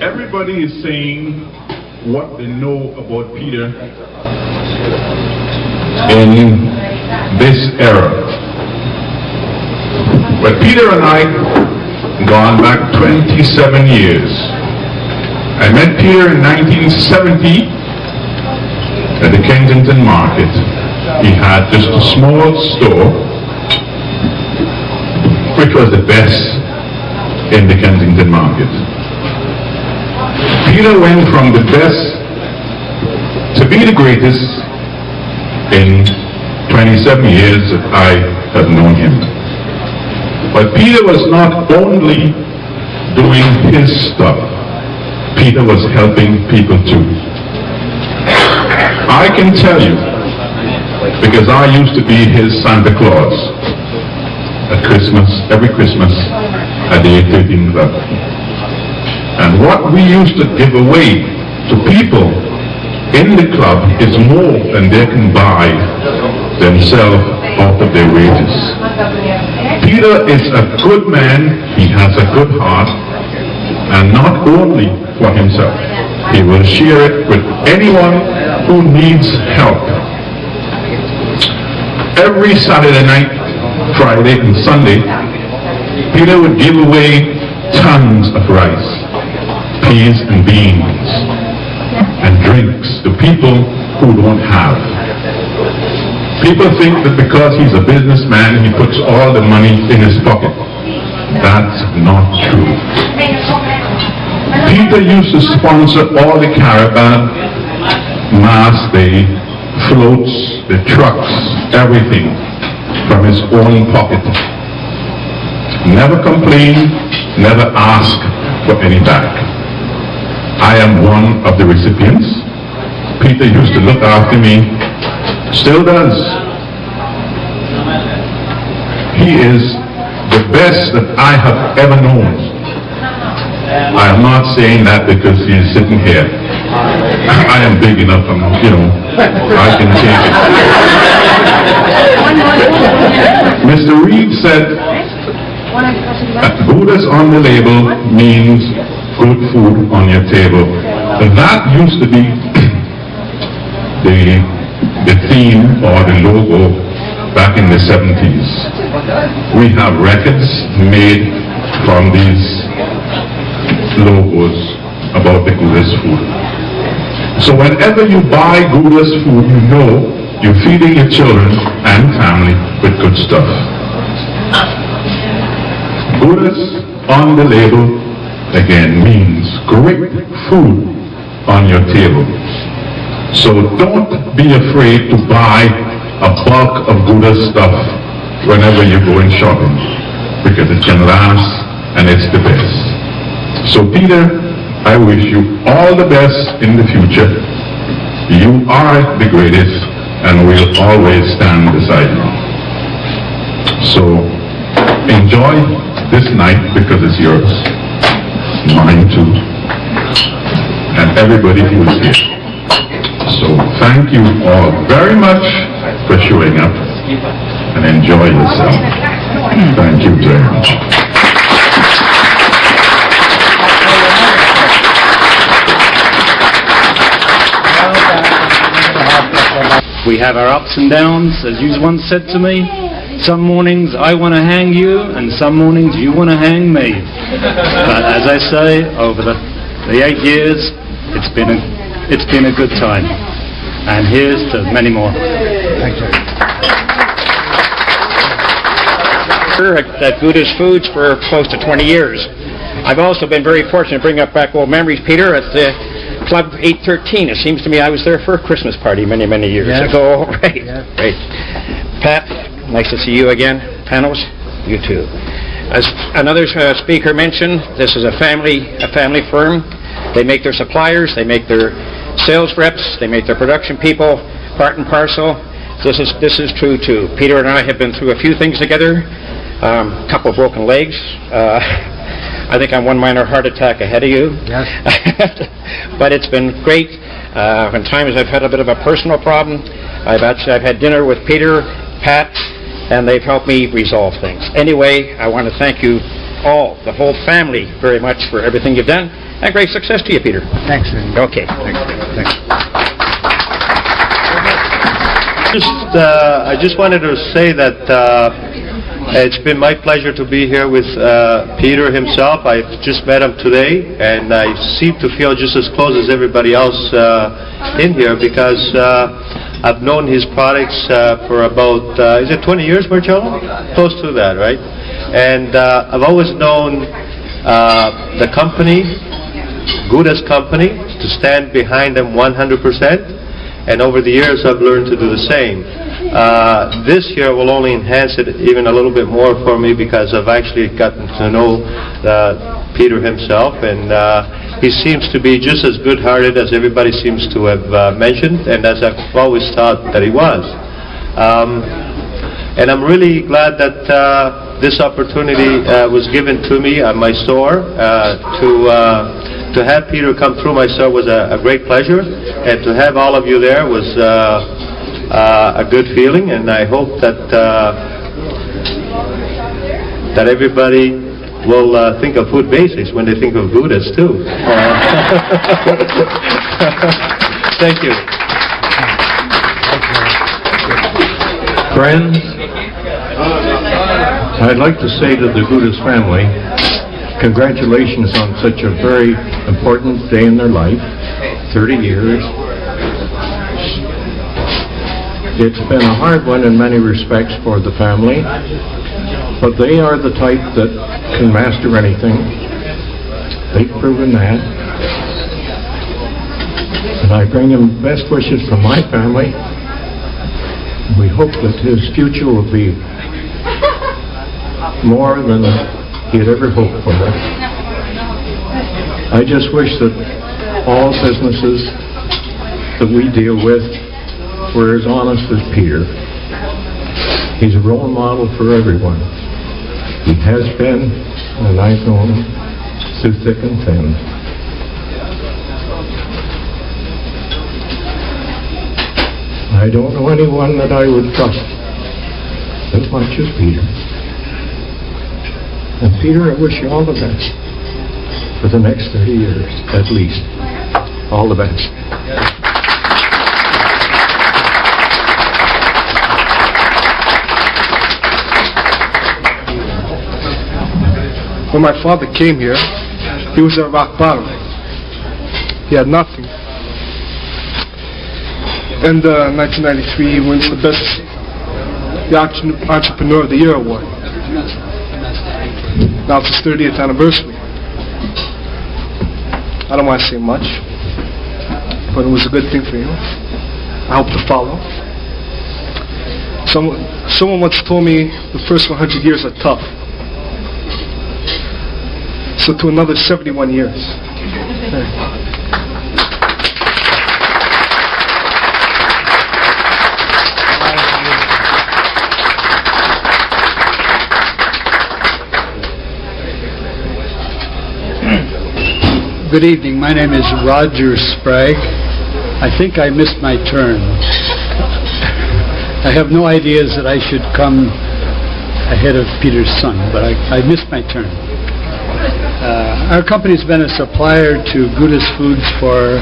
Everybody is saying what they know about Peter in this era. But Peter and I, gone back 27 years. I met Peter in 1970 at the Kensington Market. He had just a small store, which was the best in the Kensington Market. Peter went from the best to be the greatest in 27 years that I have known him. But Peter was not only doing his stuff, Peter was helping people too. I can tell you, because I used to be his Santa Claus at Christmas, every Christmas at the 813 Club. And what we used to give away to people in the club is more than they can buy themselves out of their wages. Peter is a good man, he has a good heart, and not only for himself. He will share it with anyone who needs help. Every Saturday night, Friday and Sunday, Peter would give away tons of rice, peas and beans, and drinks to people who don't have. People think that because he's a businessman, he puts all the money in his pocket. That's not true. Peter used to sponsor all the caravan, mass day, floats, the trucks, everything from his own pocket. Never complained, never asked for any back. I am one of the recipients. Peter used to look after me, still does. He is the best that I have ever known. I am not saying that because he is sitting here. I am big enough, I can take it. Mr. Reed said that Goudas on the label means good food on your table. That used to be the theme or the logo back in the 70s. We have records made from these logos about the Goudas food. So whenever you buy Goudas food, you know you're feeding your children and family with good stuff. Goudas on the label again means great food on your table. So don't be afraid to buy a bulk of Goudas stuff whenever you're going shopping, because it can last and it's the best. So Peter, I wish you all the best in the future. You are the greatest and we'll always stand beside you. So enjoy this night because it's yours. Mine too, and everybody who is here. So thank you all very much for showing up, and enjoy yourself. Thank you very much. We have our ups and downs, as you once said to me. Some mornings I want to hang you, and some mornings you want to hang me. But as I say, over the 8 years, it's been a good time. And here's to many more. Thank you. At Goudas Foods for close to 20 years. I've also been very fortunate to bring up back old memories, Peter, at the Club 813. It seems to me I was there for a Christmas party many, many years ago. Right, right. Pat, nice to see you again. Panos, you too. As another speaker mentioned, this is a family firm. They make their suppliers, they make their sales reps, they make their production people, part and parcel. This is true too. Peter and I have been through a few things together. A couple of broken legs. I think I'm one minor heart attack ahead of you. Yes. But it's been great. When times I've had a bit of a personal problem, I've had dinner with Peter, Pat, and they've helped me resolve things. Anyway, I want to thank you all, the whole family, very much for everything you've done. And great success to you, Peter. Thanks. Okay. Thanks. I just wanted to say that it's been my pleasure to be here with Peter himself. I've just met him today, and I seem to feel just as close as everybody else in here because I've known his products for about, is it 20 years, Marcello? Close to that, right? And I've always known the company, Goudas company, to stand behind them 100%. And over the years, I've learned to do the same. This year will only enhance it even a little bit more for me because I've actually gotten to know Peter himself, and he seems to be just as good-hearted as everybody seems to have mentioned, and as I've always thought that he was. And I'm really glad that this opportunity was given to me at my store to have Peter come through my store was a great pleasure, and to have all of you there was a good feeling, and I hope that that everybody will think of food basics when they think of Goudas too. Thank you. Friends, I'd like to say to the Goudas family, congratulations on such a very important day in their life, 30 years. It's been a hard one in many respects for the family, but they are the type that can master anything. They've proven that. And I bring him best wishes from my family. We hope that his future will be more than he had ever hoped for. I just wish that all businesses that we deal with were as honest as Peter. He's a role model for everyone. He has been, and I've known him through thick and thin. I don't know anyone that I would trust as much as Peter. And Peter, I wish you all the best for the next 30 years, at least. All the best. When my father came here, he was at rock bottom. He had nothing. In 1993, he wins the Entrepreneur of the Year award. Now it's his 30th anniversary. I don't want to say much, but it was a good thing for him. I hope to follow. Someone once told me the first 100 years are tough. So to another 71 years. Good evening. My name is Roger Sprague. I think I missed my turn. I have no ideas that I should come ahead of Peter's son, but I missed my turn. Our company's been a supplier to Goudas Foods for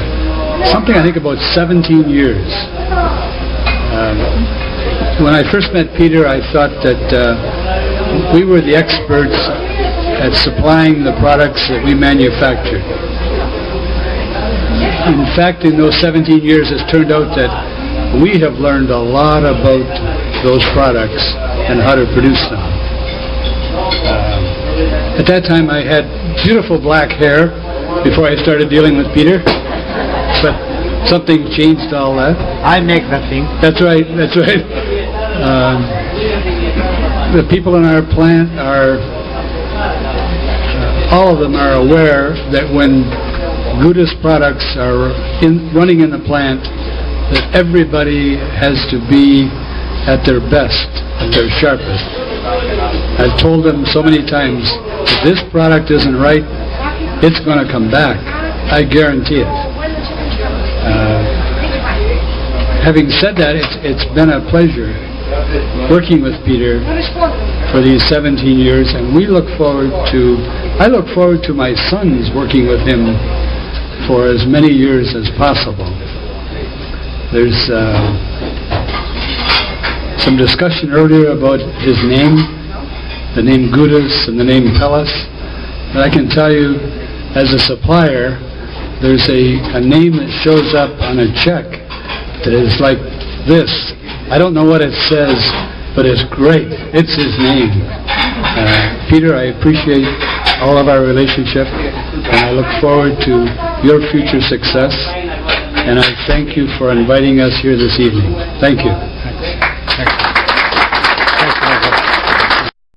something I think about 17 years. When I first met Peter, I thought that we were the experts at supplying the products that we manufactured. In fact, in those 17 years, it's turned out that we have learned a lot about those products and how to produce them. At that time, I had beautiful black hair before I started dealing with Peter, but something changed all that. I make that thing. That's right, that's right. The people in our plant are, all of them are aware that when Goudas products are running in the plant, that everybody has to be at their best, at their sharpest. I've told them so many times, if this product isn't right, it's going to come back. I guarantee it. Having said that, it's been a pleasure working with Peter for these 17 years, and we look forward to I look forward to my sons working with him for as many years as possible. There's some discussion earlier about his name, the name Goudas and the name Pellis. But I can tell you, as a supplier, there's a name that shows up on a check that is like this. I don't know what it says, but it's great. It's his name. Peter, I appreciate all of our relationship, and I look forward to your future success. And I thank you for inviting us here this evening. Thank you. Thanks. Thanks.